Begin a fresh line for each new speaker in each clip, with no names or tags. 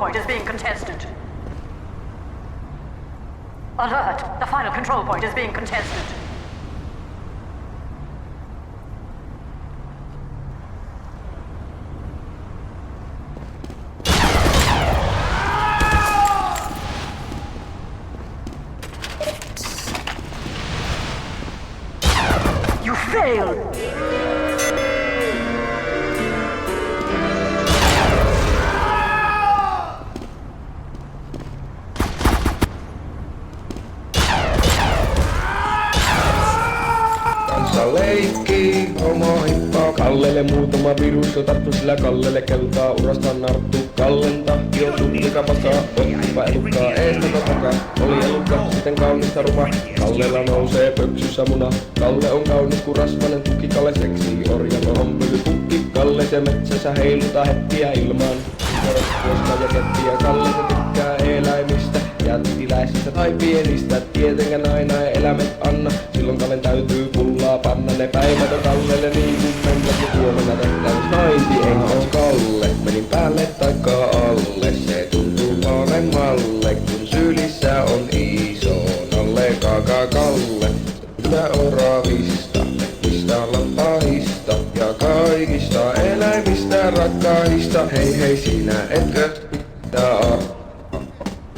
point is being contested. Alert! The final control point is being contested. You failed!
Leikki, homo hippaa Kallelle muutama virus jo tarttu sillä Kallelle keltaa urasta narttu Kallen tahti on sullika pakaa Ottipa elukkaa eestä takaa Oli elukka sitten kaunista ruma Kallella nousee pöksyssä muna Kalle on kaunis kun rasvanen tukki Kalle seksii orjalla on pukki Kalle se metsässä heiluta hettiä ilmaan Koska ja kettiä Kalle se tykkää eläimistä jättiläisistä tai pienistä Tietenkään aina ei eläimet anna Silloin Kallen täytyy pullaa panna Ne päivät on Kallelle niin kuin mennä Ja huomenna tehtäis naisi en oo Kalle Menin päälle taikka alle Se tuntuu paremmalle Kun sylissä on iso Nalle kaka Kalle Kyllä oravista Mistä lampahista Ja kaikista eläimistä rakkaista Hei hei sinä etkö pitää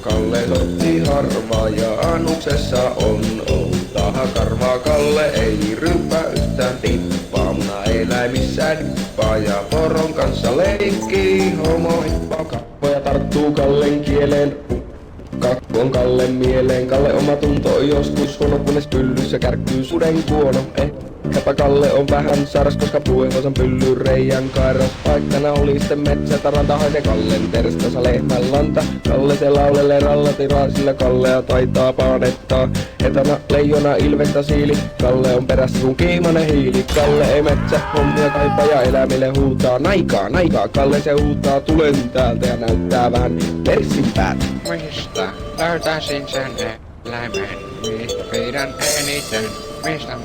Kalle sortti harvaa ja annuksessa on oltaha karvaa. Kalle ei ryyppää yhtään tippaa, muna eläimissä dippaa ja poron kanssa leikkii. Homo hippaa kappoja tarttuu Kallen kieleen. Kakku on Kallen mieleen. Kalle oma tunto on joskus huono, kunnes pyllyssä kärkkyy suden kuono. Ehkäpä Kalle on vähän saras, koska puheosan pyllyn reijän kairas. Paikkana oli sitten metsä, taranta haise Kallen terstassa lehmän lanta. Kalle se laulelle rallatiraa, sillä Kallea taitaa paanettaa. Etana leijona ilvestä siili, Kalle on perässä kun kiimanen hiili. Kalle ei metsä hommia kaipaa ja eläimille huutaa. Naikaa, naikaa, Kalle se huutaa, tulen täältä ja näyttää vähän perssin päät.
Mistä löytäisin sen eläimen, mistä pidän eniten? Mistä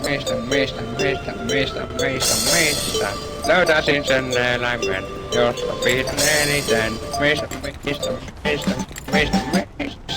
löytäisin sen eläimen, josta pidän eniten? Mistä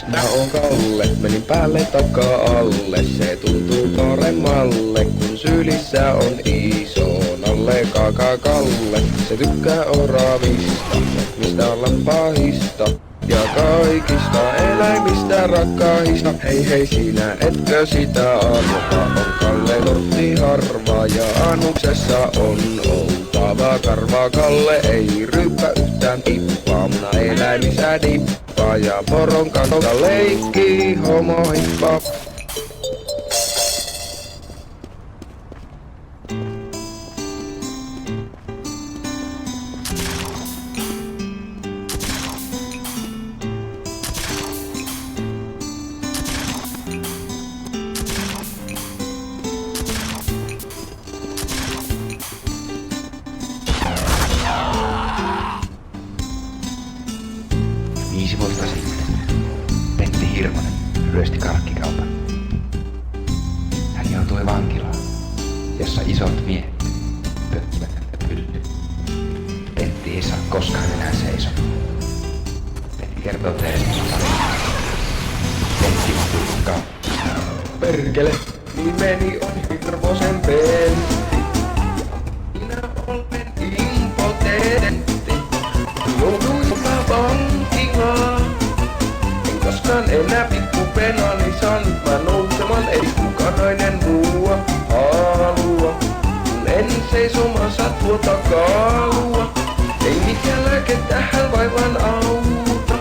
Mä oon Kalle, menin päälle takaa alle. Se tuntuu paremmalle, kun sylissä on iso Nalle kaka Kalle. Se tykkää oravista, mistä lampahista ja kaikista eläimistä rakkaista. Hei hei sinä, etkö sitä arvaa? On Kalle tortti harvaa ja annuksessa on oltava karvaa. Kalle ei ryyppä yhtään tippaa, muna eläimissä dippaa ja poron kanssa leikkii homo hippaa.
Vuotta sitten Pentti Hirvonen ryösti karkkikaupan. Hän joutui vankilaan, jossa isot miehet pökkivät häntä pyllyyn. Pentti ei saa koskaan enää seisomaan. Pentti kertoo teille tarinaa. Pentti purkaa.
Perkele, nimeni on Hirvosen Pentti. Minä olen impotentti. Jouduin vankilaan. En koskaan enää pikkupenani saanut mä nousemaan. Ei kukaan mua halua. Kun en seisomassa tuota kaalua. Ei mikään lääke tähän vaivaan auta.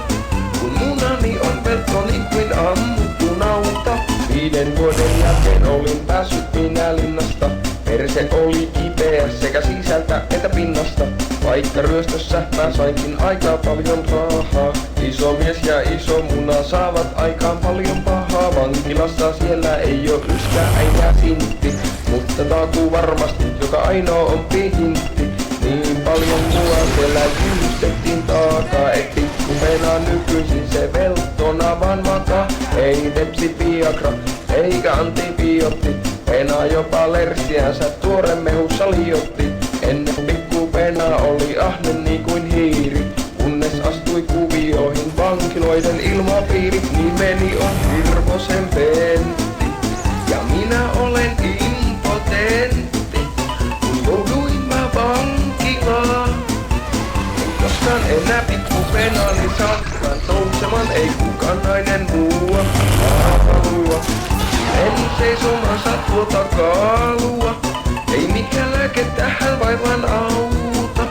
Kun munani on pelto niin kuin ammuttu nauta. 5 vuoden jälkeen olin päässyt minä linnasta. Perse oli kipeä sekä sisältä että pinnasta. Vaikka ryöstössä mä sainkin aika paljon rahaa. Iso mies ja iso muna saavat aikaan paljon pahaa. Vankilassa siellä ei oo yhtään äijää sintti. Mutta takuu varmasti joka ainoa on pihintti. Niin paljon mua siellä jyystettiin taakaa. Et pikkupena nykyisin se veltona vaan makaa. Ei tepsi viagra eikä antibiootti. Pena jopa lerssiänsä tuore mehussa liotti. Ennen pikkupena oli ahne niin kuin hiiri. Kunnes astui kuvioihin toisen ilmapiiri, nimeni on Hirvosen Pentti. Ja minä olen impotentti, kun jouduin mä vankilaan. En koskaan enää pikkupenaani saatkaan nousemaan, ei kukaan nainen mua halua. En seisomansa tuota kaalua, ei mikään lääke tähän vaivaan auta.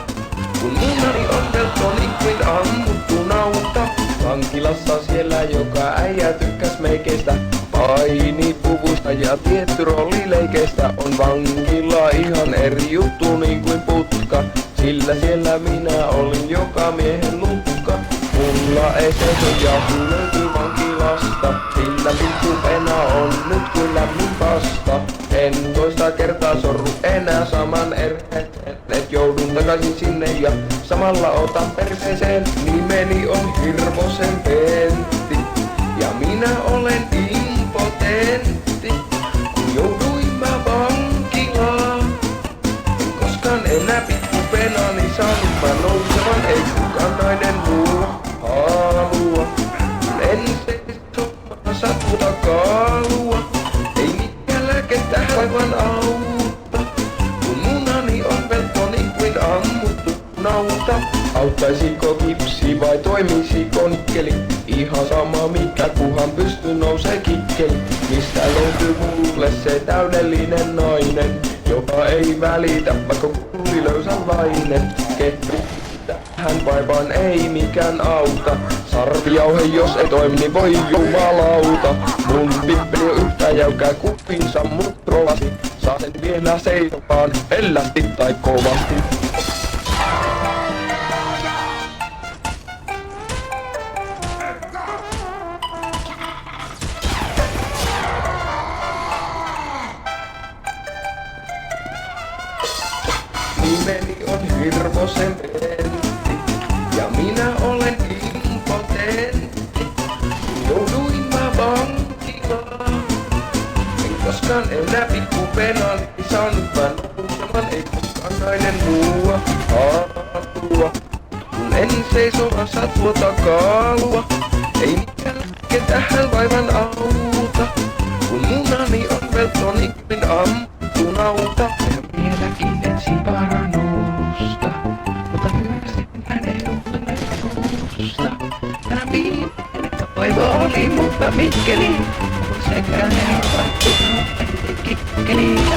Kun munani on veltoni kuin ammuttu nauta. Vankilassa siellä joka äijä tykkäs meikeistä. Painipuvusta ja tietty roolileikeistä. On vankila ihan eri juttu niin kuin putka. Sillä siellä minä olin joka miehen lukka. Mulla ei seiso ja löytyy vankilasta. Sillä pikkupena on nyt kuin lämmin pasta. En toista kertaa sorru enää saman erheet. Et joudun takaisin sinne ja samalla otan perseeseen. Nimeni on Hirvosen Pentti. Ja minä olen impotentti. Kun jouduin mä vankilaan. En koskaan enää pikkupenaani saanut mä nousevan. Ei kukaan nainen mua halua. En seiso sattuta kaalua. Ei mikään lääke tähän aivan auta. Kun munani on veltoni kuin ammuttu nauta. Auttaisiko kipsi vai toimisiko nikkeli? Ihan sama mikä kuhan pysty nousee kikkeli. Mistä löytyy mulle se täydellinen nainen, joka ei välitä vaikka kulli löysänlainen. Tähän vaivaan ei mikään auta. Sarvijauhe jos ei toimi, niin voi jumalauta. Mun pippeli on yhtä jäykää kuin sammut rovasti. Saa sen vielä seisopaan, ellästi tai kovasti. Nimeni on Hirvosen Pentti. Ja minä olen impotentti. Jouduin mä vankilaan. En koskaan enää pikkupenaani saanut mä nousemaan. Ei kukaan nainen mua halua. Kun en seisomassa tuota kaalua. Ei mikään lääke tähän vaivan auta. Kun munani on veltoni kuin ammuttu nauta.
Vieläkin ensin parannusta, mutta hyvästi hänen tulevaisuusta. Tänä viimeinen toivo oli, mutta Mikkeli, sekään ei ottanut kikkeliä.